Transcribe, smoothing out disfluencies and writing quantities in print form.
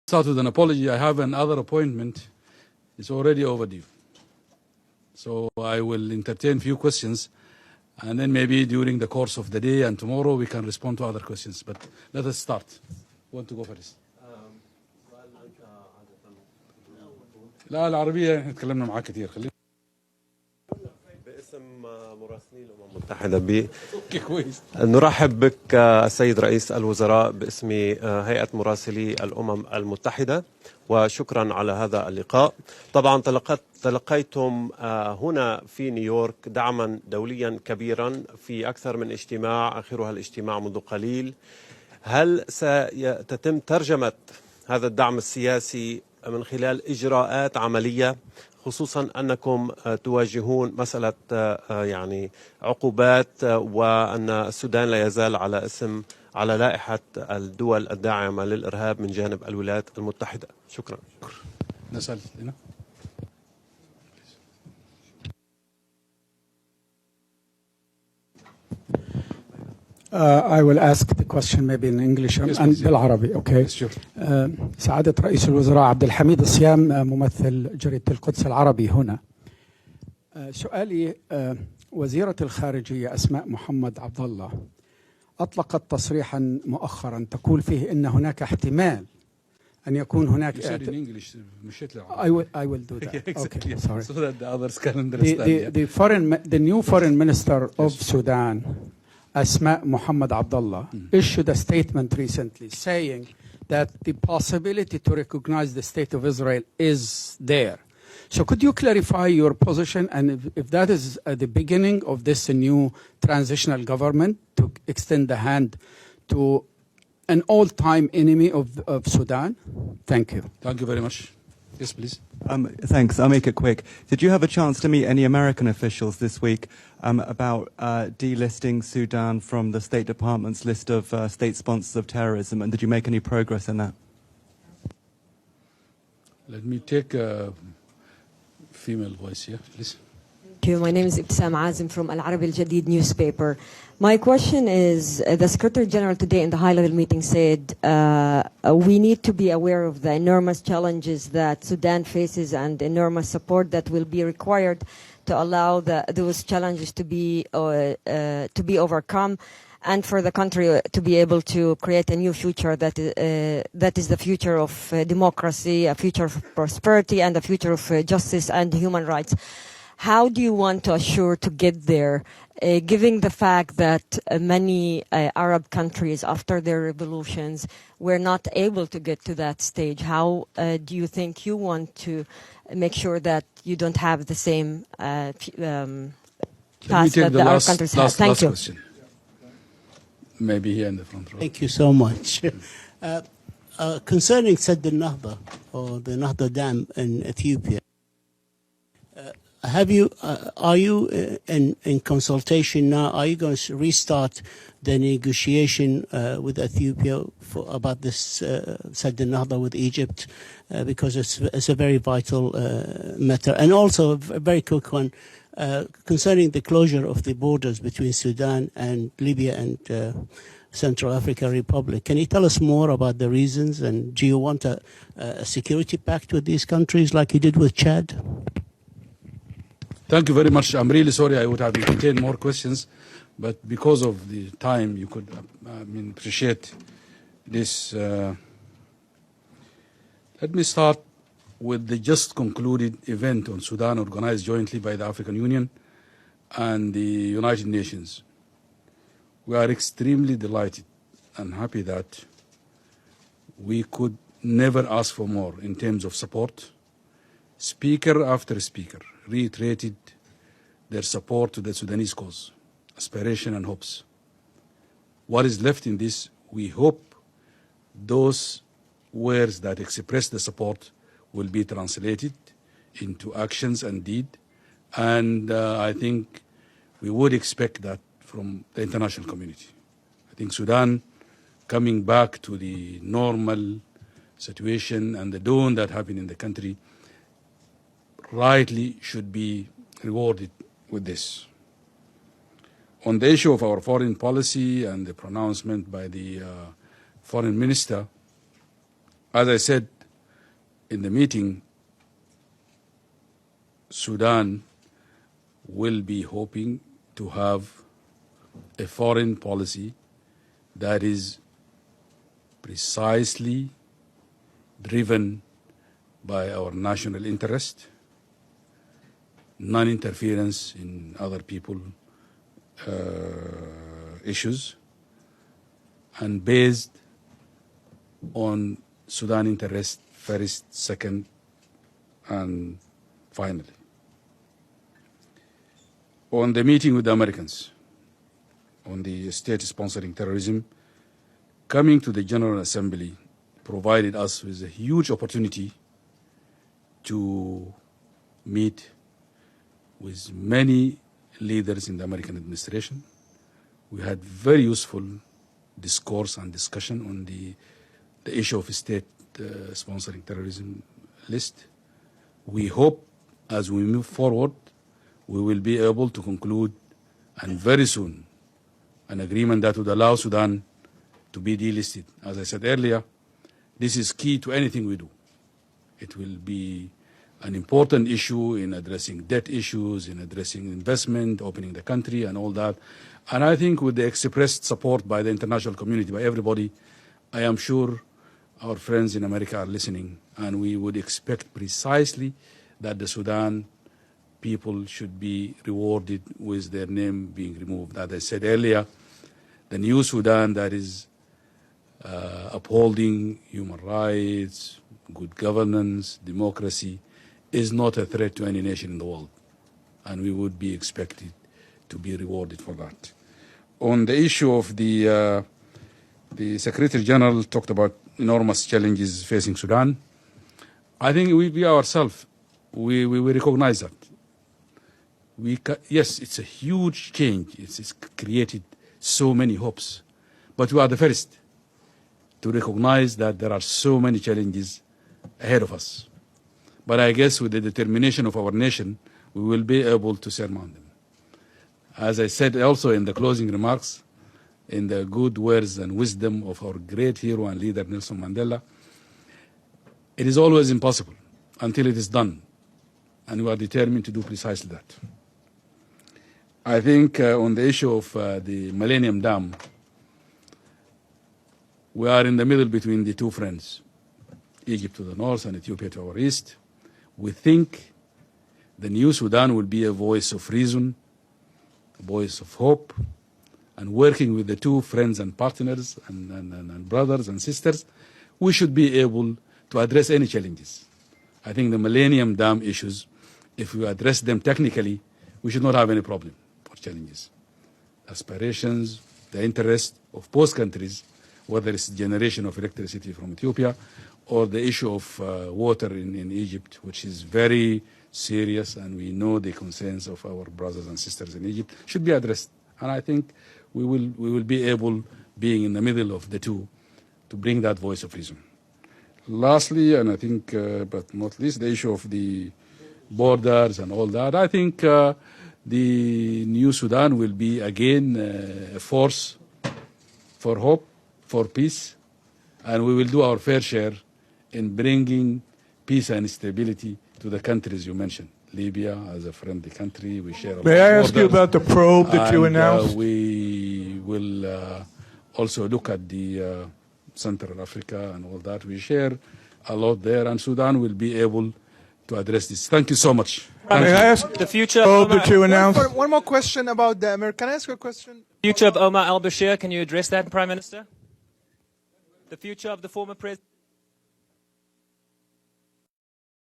Start with an apology. I have another appointment. It's already overdue. So I will entertain a few questions, and then maybe during the course of the day and tomorrow we can respond to other questions. But let us start. Who want to go first? لا العربية احنا تكلمنا معاك كثير. خلينا باسم مراسلي الأمم المتحدة نرحب بك السيد رئيس الوزراء باسم هيئة مراسلي الأمم المتحدة، وشكرا على هذا اللقاء. طبعا تلقيتم هنا في نيويورك دعما دوليا كبيرا في أكثر من اجتماع، آخرها الاجتماع منذ قليل. هل ستتم ترجمة هذا الدعم السياسي من خلال إجراءات عملية، خصوصا أنكم تواجهون مسألة يعني عقوبات، وأن السودان لا يزال على لائحة الدول الداعمة للإرهاب من جانب الولايات المتحدة؟ شكرا. نسأل هنا. I will ask the question maybe in English and بالعربي. Okay. سعادة رئيس الوزراء عبد الحميد الصيام، ممثل جريدة القدس العربي هنا. سؤالي، وزيرة الخارجية أسماء محمد عبد الله أطلقت تصريحا مؤخرا تقول فيه إن هناك احتمال أن يكون هناك I will do that. Okay, sorry. So that the others can understand. The new foreign minister of Sudan, Asma Muhammad Abdullah, issued a statement recently saying that the possibility to recognize the state of Israel is there. So could you clarify your position, and if that is the beginning of this new transitional government to extend the hand to an all-time enemy of Sudan? Thank you. Thank you very much. Yes, please. Thanks. I'll make it quick. Did you have a chance to meet any American officials this week about delisting Sudan from the State Department's list of state sponsors of terrorism, and did you make any progress in that? Let me take a female voice here, please. Thank you. My name is Ibtisam Azim from Al Arabi Al Jadid newspaper. My question is, the Secretary General today in the high-level meeting said we need to be aware of the enormous challenges that Sudan faces and enormous support that will be required to allow those challenges to be overcome, and for the country to be able to create a new future that is the future of democracy, a future of prosperity, and a future of justice and human rights. How do you want to assure to get there, given the fact that many Arab countries, after their revolutions, were not able to get to that stage? How do you think you want to make sure that you don't have the same path that the Arab countries have? Thank you. Question. Maybe here in the front row. Thank you so much. Concerning Sadd al-Nahda, or the Nahda Dam in Ethiopia, are you in consultation now? Are you going to restart the negotiation with Ethiopia about this Sadd al-Nahda with Egypt? Because it's a very vital matter. And also a very quick one, concerning the closure of the borders between Sudan and Libya and Central African Republic. Can you tell us more about the reasons, and do you want a security pact with these countries like you did with Chad? Thank you very much. I'm really sorry. I would have entertained more questions, but because of the time, you could appreciate this. Let me start with the just concluded event on Sudan, organized jointly by the African Union and the United Nations. We are extremely delighted and happy that we could never ask for more in terms of support. Speaker after speaker reiterated their support to the Sudanese cause, aspiration and hopes. What is left in this, we hope those words that express the support will be translated into actions and deed. And I think we would expect that from the international community. I think Sudan coming back to the normal situation and the dawn that happened in the country rightly should be rewarded with this. On the issue of our foreign policy and the pronouncement by the foreign minister, as I said, in the meeting, Sudan will be hoping to have a foreign policy that is precisely driven by our national interest, non-interference in other people's issues, and based on Sudan interest first, second, and finally. On the meeting with the Americans on the state sponsoring terrorism, coming to the General Assembly provided us with a huge opportunity to meet with many leaders in the American administration. We had very useful discourse and discussion on the issue of state sponsoring terrorism list. We hope as we move forward, we will be able to conclude, and very soon, an agreement that would allow Sudan to be delisted. As I said earlier, this is key to anything we do. It will be an important issue in addressing debt issues, in addressing investment, opening the country, and all that. And I think with the expressed support by the international community, by everybody, I am sure our friends in America are listening, and we would expect precisely that the Sudan people should be rewarded with their name being removed. As I said earlier, the new Sudan that is upholding human rights, good governance, democracy, is not a threat to any nation in the world. And we would be expected to be rewarded for that. On the issue of the Secretary General talked about enormous challenges facing Sudan. I think we ourselves, we recognize that. Yes, it's a huge change. It's created so many hopes. But we are the first to recognize that there are so many challenges ahead of us. But I guess with the determination of our nation, we will be able to surmount them. As I said also in the closing remarks, in the good words and wisdom of our great hero and leader, Nelson Mandela, it is always impossible until it is done. And we are determined to do precisely that. I think on the issue of the Millennium Dam, we are in the middle between the two friends, Egypt to the north and Ethiopia to our east. We think the new Sudan will be a voice of reason, a voice of hope, and working with the two friends and partners and brothers and sisters, we should be able to address any challenges. I think the Millennium Dam issues, if we address them technically, we should not have any problem or challenges. Aspirations, the interest of both countries, whether it's generation of electricity from Ethiopia or the issue of water in Egypt, which is very serious, and we know the concerns of our brothers and sisters in Egypt, should be addressed. And I think we will be able, being in the middle of the two, to bring that voice of reason. Lastly, and I think, but not least, the issue of the borders and all that. I think the new Sudan will be again a force for hope, for peace, and we will do our fair share in bringing peace and stability to the countries you mentioned. Libya as a friendly country, we share a lot of May I ask you about the probe that you announced? We will also look at the Central Africa and all that. We share a lot there, and Sudan will be able to address this. Thank you so much. May I ask the future probe that you announced? One more question about the American. Can I ask you a question? Future of Omar al-Bashir, can you address that, Prime Minister? The future of the former president.